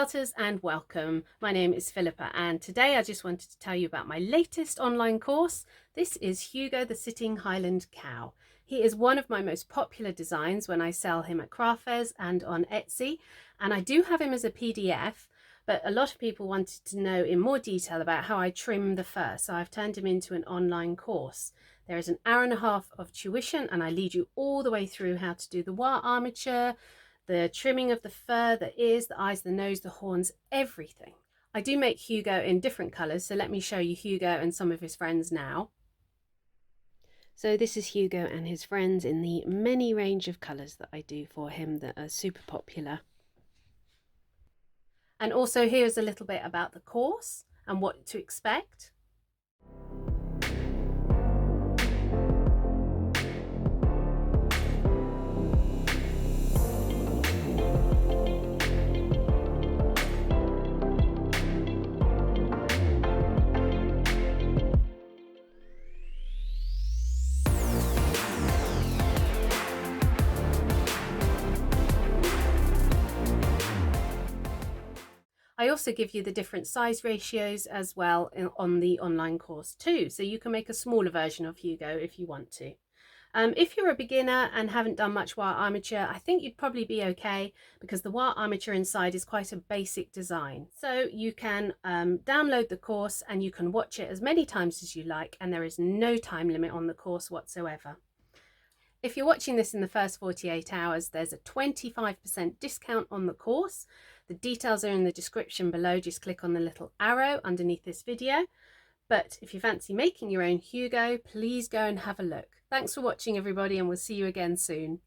starters and welcome. My name is Philippa and today I just wanted to tell you about my latest online course. This is Hugo the Sitting Highland Cow. He is one of my most popular designs when I sell him at craft fairs and on Etsy, and I do have him as a PDF, but a lot of people wanted to know in more detail about how I trim the fur, so I've turned him into an online course. There is an hour and a half of tuition and I lead you all the way through how to do the wire armature, the trimming of the fur, the ears, the eyes, the nose, the horns, everything. I do make Hugo in different colours, so let me show you Hugo and some of his friends now. So this is Hugo and his friends in the many range of colours that I do for him that are super popular. And also here's a little bit about the course and what to expect. I also give you the different size ratios as well on the online course too, so you can make a smaller version of Hugo if you want to. If you're a beginner and haven't done much wire armature, I think you'd probably be okay because the wire armature inside is quite a basic design. So you can download the course and you can watch it as many times as you like, and there is no time limit on the course whatsoever. If you're watching this in the first 48 hours, there's a 25% discount on the course. The details are in the description below. Just click on the little arrow underneath this video. But if you fancy making your own Hugo, please go and have a look. Thanks for watching, everybody, and we'll see you again soon.